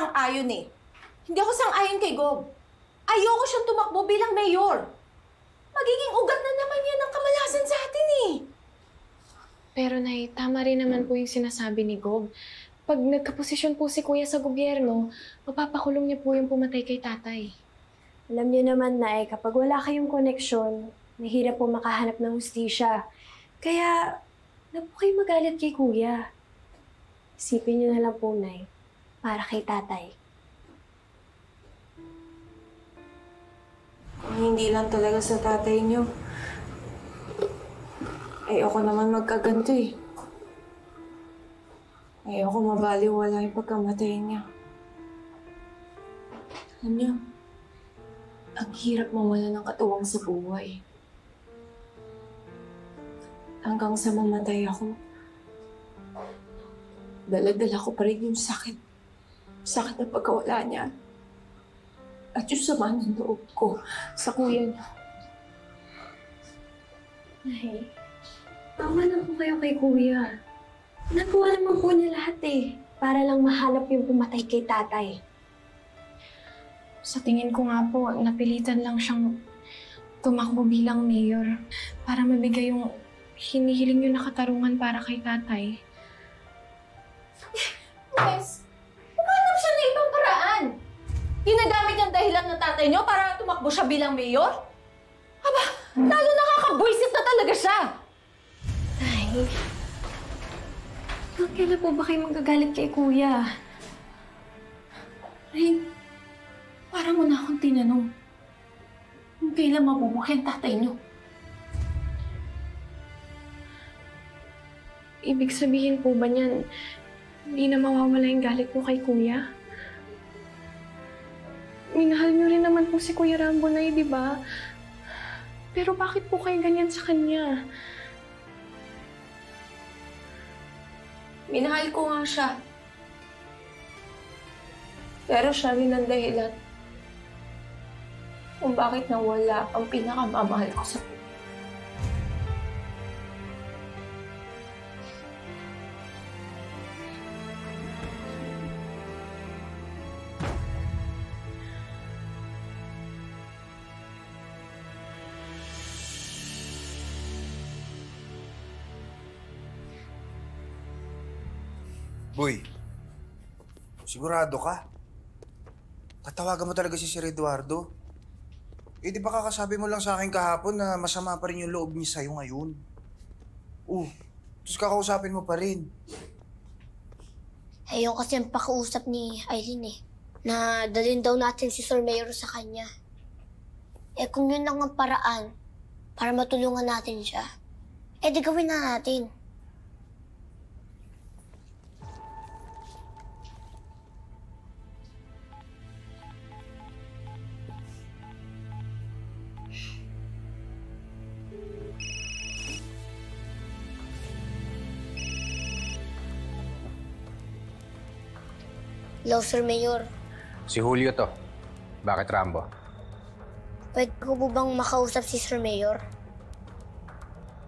sang-ayon eh. Hindi ako sang-ayon kay Gob. Ayoko siyang tumakbo bilang mayor. Magiging ugat na naman yan ng kamalasan sa atin eh. Pero Nay, tama rin naman po yung sinasabi ni Gob. Pag nagkaposisyon po si Kuya sa gobyerno, mapapakulong niya po yung pumatay kay tatay. Alam niyo naman, Nay, kapag wala kayong koneksyon, mahirap po makahanap ng hustisya. Kaya, na po kayo magalit kay Kuya. Isipin niyo na lang po, Nay, para kay tatay. Kung hindi lang talaga sa tatay niyo, ayoko naman magkaganto eh. Ayoko mabaliwala yung pagkamatay niya. Alam niyo, ang hirap mawala ng katuwang sa buhay. Hanggang sa mamatay ako, dala-dala ko pa rin yung sakit. Sakit na pagkawala niya. At yung sama ng loob ko sa kuya niya. Nay, tama na po kayo kay Kuya. Nagawa naman po niya lahat eh. Para lang mahanap yung pumatay kay tatay. Sa tingin ko nga po, napilitan lang siyang tumakbo bilang mayor para mabigay yung hinihiling yung nakatarungan para kay tatay. Yes, umanap siya ng ibang paraan. Ginagamit ang dahilan ng tatay niyo para tumakbo siya bilang mayor? Aba, lalo nakakabwisit na talaga siya. Nay, kailan po ba kayo magagalit kay Kuya? Rin, parang mo na akong tinanong kung kailan mabubuhay ang tatay niyo. Ibig sabihin po ba niyan, hindi na mawawala yung galit po kay Kuya? Minahal niyo rin naman po si Kuya Rambo, Nay, di ba? Pero bakit po kayo ganyan sa kanya? Minahal ko nga siya. Pero siya rin ang dahilan kung bakit nawala ang pinakamamahal ko sa buhay. Boy, sigurado ka? Tatawagan mo talaga si Sir Eduardo? Eh, di ba kakasabi mo lang sa akin kahapon na masama pa rin yung loob niya sa'yo ngayon? Tapos kakausapin mo pa rin. Ayun kasi ang pakiusap ni Aileen eh, na dalhin daw natin si Sir Mayor sa kanya. Eh kung yun lang ang paraan para matulungan natin siya, eh di gawin na natin. Hello, Sir Mayor. Si Julio to. Bakit, Rambo? Pwede ko po bang makausap si Sir Mayor?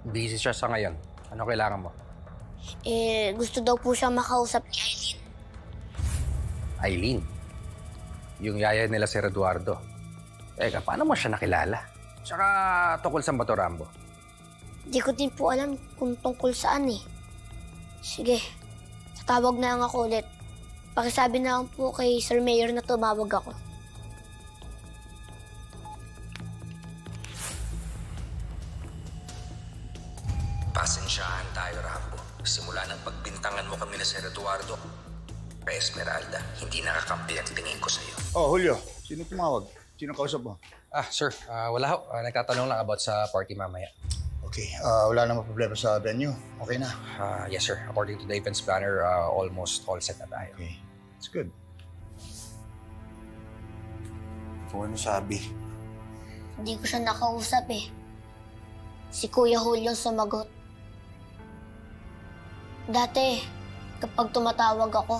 Busy siya sa ngayon. Ano kailangan mo? Eh, gusto daw po siya makausap ni Aileen. Aileen? Yung yaya nila si Eduardo. Teka, paano mo siya nakilala? Tsaka tungkol saan ba to, Rambo? Di ko din po alam kung tungkol saan eh. Sige, tatawag na lang ako ulit. Pakisabi na lang po kay Sir Mayor na tumawag ako. Pasensyahan tayo, Rambo. Simula ng pagbintangan mo kami na Sir Eduardo, kay Esmeralda, hindi nakakampi ang tingin ko sa'yo. Oh, Julio. Sino tumawag? Sino kausap mo? Sir, wala ho. Nagtatanong lang about sa party mamaya. Okay, wala namang problema sa venue. Okay na. Yes, sir. According to the events planner, almost all set na tayo. Okay, that's good. Kung ano sabi? Hindi ko siya nakausap eh. Si Kuya Julio sumagot. Dati, kapag tumatawag ako,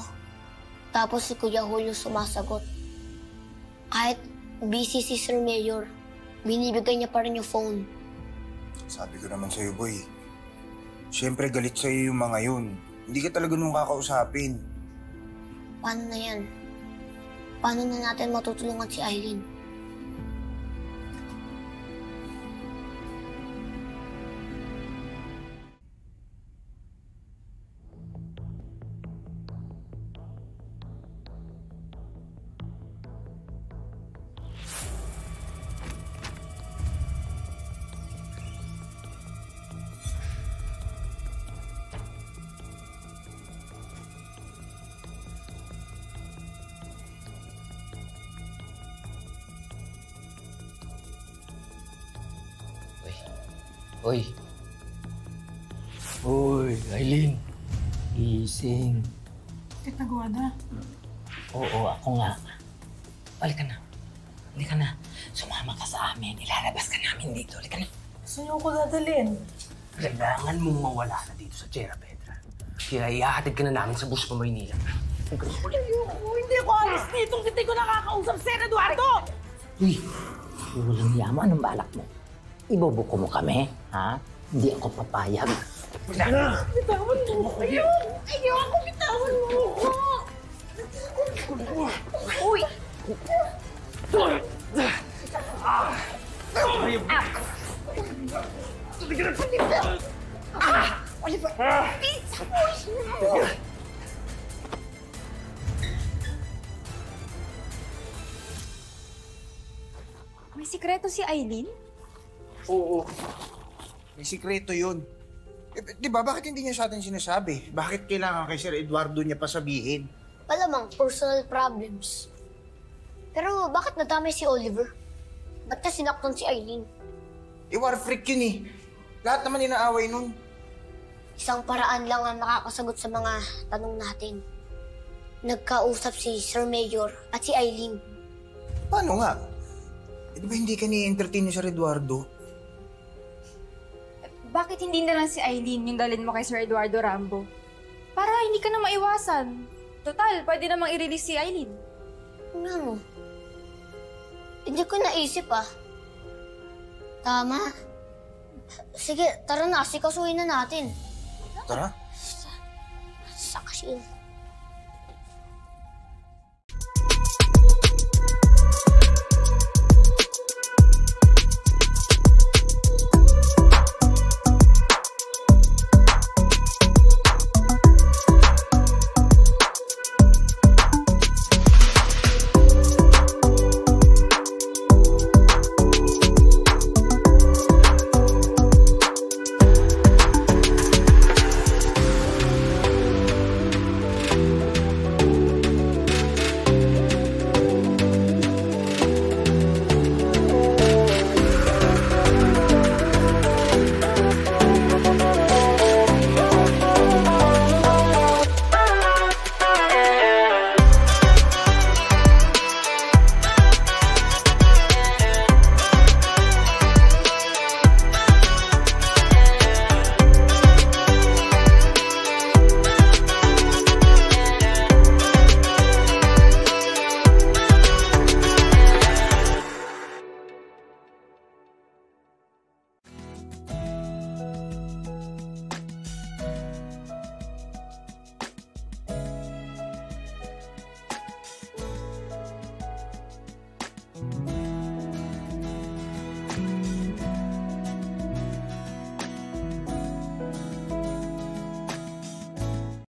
tapos si Kuya Julio sumasagot. Kahit busy si Sir Mayor, binibigay niya pa rin yung phone. Sabi ko naman sa'yo, boy. Siyempre, galit sa'yo yung mga yun. Hindi ka talaga nung kakausapin. Paano na yan? paano na natin matutulungan si Eileen? Uy. Uy, Eileen. Gising. Bakit nagwada? Oo, ako nga. Halika na. Halika na. Sumama ka sa amin. Ilalabas ka namin dito. Halika na. Saan niyo ako dadalhin? Kailangan mong mawala na dito sa Tierra Petra. Kaya ihahatid ka na namin sa bus pa Maynila. Hindi ako alis dito. Hindi ko nakakausap si Eduardo! Uy, walang yaman. Anong balak mo? Ibubuko mo kami, ha? Hindi ako papayag. Bitawan mo ko! Ayoko! Bitawan mo ko! Uy! May sikreto si Eileen? Oo. May sikreto yun. Di ba, bakit hindi niya sa atin sinasabi? Bakit kailangan kay Sir Eduardo niya pa sabihin? Malamang personal problems. Pero bakit nadamay si Oliver? Ba't niya sinaktan si Eileen? War freak yun eh. Lahat naman inaaway nun. Isang paraan lang ang makakasagot sa mga tanong natin. Nagkausap si Sir Mayor at si Eileen. Paano nga? Di ba hindi ka ni-entertain ni Sir Eduardo? Bakit hindi na lang si Eileen yung dalhin mo kay Sir Eduardo Rambo? Para hindi ka na maiwasan. Total, pwede namang i-release si Eileen. Ano? Hindi ko naisip ah. Tama. Sige, tara na. Sikasuhin na natin. Tara. Sa kasi